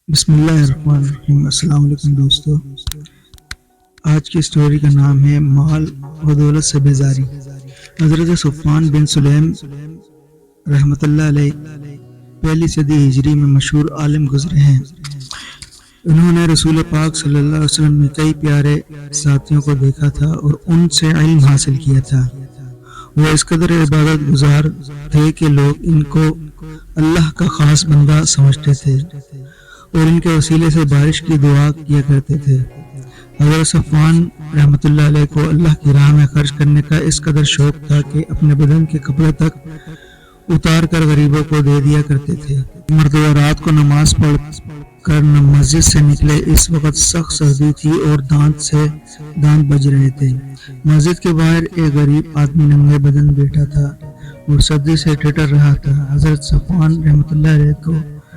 بسم اللہ الرحمن الرحیم۔ السلام علیکم دوستو، آج کی سٹوری کا نام ہے مال و دولت سے بیزاری۔ حضرت صفوان بن سلیم رحمۃ اللہ علیہ پہلی صدی ہجری میں مشہور عالم گزرے ہیں۔ انہوں نے رسول پاک صلی اللہ علیہ وسلم میں کئی پیارے ساتھیوں کو دیکھا تھا اور ان سے علم حاصل کیا تھا۔ وہ اس قدر عبادت گزار تھے کہ لوگ ان کو اللہ کا خاص بندہ سمجھتے تھے اور ان کے وسیلے سے بارش کی دعا کیا کرتے تھے۔ حضرت صفوان رحمۃ اللہ علیہ کو اللہ کی راہ میں خرچ کرنے کا اس قدر شوق تھا کہ اپنے بدن کے کپڑے تک اتار کر غریبوں کو دے دیا کرتے تھے۔ مرتبہ رات کو نماز پڑھ کر مسجد سے نکلے، اس وقت سخت سردی تھی اور دانت بج رہے تھے۔ مسجد کے باہر ایک غریب آدمی ننگے بدن بیٹھا تھا اور سردی سے ٹھٹر رہا تھا۔ حضرت صفوان رحمۃ اللہ علیہ کو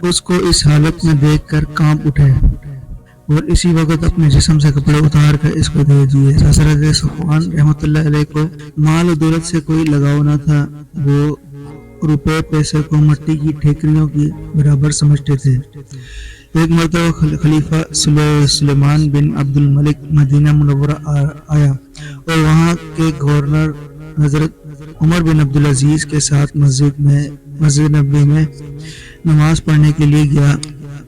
اس کو اس حالت میں دیکھ کر کانپ اٹھے اور اسی وقت اپنے جسم سے کپڑے اتار کر اس کو دے دیے۔ حضرت صفوان رحمۃ اللہ علیہ کو مال و دولت سے کوئی لگاؤ نہ تھا، وہ روپے پیسے کو مٹی کی ٹھیکریوں کی برابر سمجھتے تھے۔ ایک مرتبہ خلیفہ سلیمان بن عبد الملک مدینہ منورہ آیا اور وہاں کے گورنر حضرت عمر بن عبدالعزیز کے ساتھ مسجد نبوی میں نماز پڑھنے کے لیے گیا۔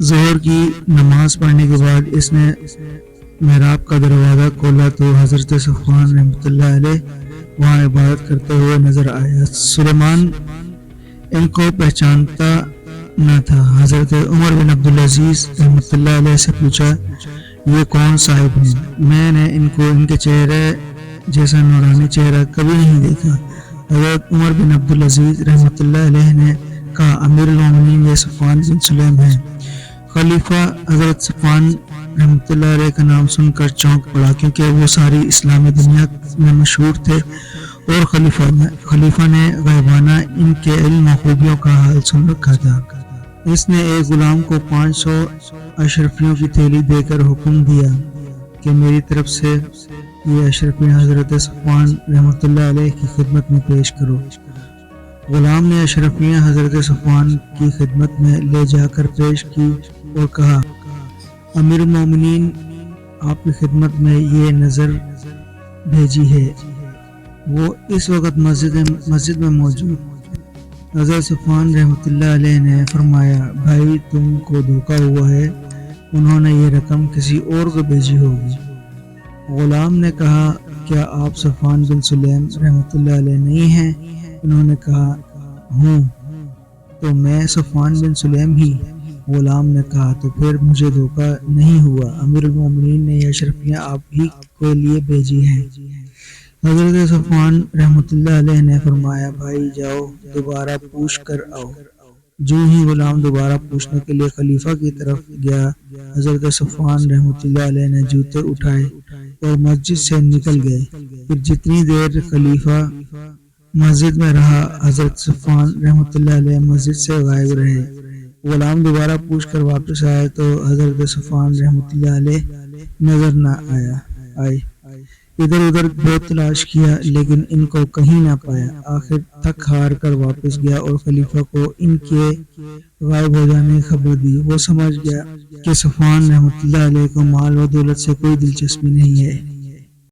ظہر کی نماز پڑھنے کے بعد اس نے محراب کا دروازہ کھولا تو حضرت صفوان رحمۃ اللہ علیہ وہاں عبادت کرتے ہوئے نظر آئے۔ سلیمان ان کو پہچانتا نہ تھا۔ حضرت عمر بن عبدالعزیز رحمۃ اللہ علیہ سے پوچھا، یہ کون صاحب ہیں؟ میں نے ان کے چہرے جیسا نورانی چہرہ کبھی نہیں دیکھا۔ حضرت عمر بن عبدالعزیز رحمۃ اللہ علیہ نے کہا، امیر المومنین یہ صفوان بن سلیم ہیں۔ خلیفہ حضرت صفوان رحمۃ اللہ علیہ کا نام سن کر چونک پڑا، کیونکہ وہ ساری اسلامی دنیا میں مشہور تھے اور خلیفہ نے غیبانہ ان کے علم و خوبیوں کا حال سن رکھا تھا۔ اس نے ایک غلام کو 500 اشرفیوں کی تھیلی دے کر حکم دیا کہ میری طرف سے یہ اشرفیاں حضرت صفوان رحمۃ اللہ علیہ کی خدمت میں پیش کرو۔ غلام نے اشرفیاں حضرت صفوان کی خدمت میں لے جا کر پیش کی اور کہا، امیر المومنین آپ کی خدمت میں یہ نظر بھیجی ہے۔ وہ اس وقت مسجد میں موجود۔ حضرت صفوان رحمۃ اللہ علیہ نے فرمایا، بھائی تم کو دھوکہ ہوا ہے، انہوں نے یہ رقم کسی اور کو بھیجی ہوگی۔ غلام نے کہا، کیا آپ صفوان بن سلیم رحمۃ اللہ علیہ نہیں ہیں؟ انہوں نے کہا، ہوں، تو میں صفوان بن سلیم ہی۔ غلام نے کہا، تو پھر مجھے دھوکہ نہیں ہوا، امیر المومنین نے یہ اشرفیاں آپ ہی کے لیے بھیجی ہیں۔ حضرت صفوان رحمۃ اللہ علیہ نے فرمایا، بھائی جاؤ دوبارہ پوچھ کر آؤ۔ جو ہی غلام دوبارہ پوچھنے کے لیے خلیفہ کی طرف گیا، حضرت صفوان رحمۃ اللہ علیہ نے جوتے اٹھائے اور مسجد سے نکل گئے۔ پھر جتنی دیر خلیفہ مسجد میں رہا، حضرت صفوان رحمۃ اللہ علیہ مسجد سے غائب رہے۔ غلام دوبارہ پوچھ کر واپس آئے تو حضرت صفوان رحمۃ اللہ علیہ نظر نہ آئے۔ ادھر ادھر بہت تلاش کیا لیکن ان کو کہیں نہ پایا۔ آخر تھک ہار کر واپس گیا اور خلیفہ کو ان کے غائب ہو جانے کی خبر دی۔ وہ سمجھ گیا کہ صفوان رحمۃ اللہ علیہ کو مال و دولت سے کوئی دلچسپی نہیں ہے۔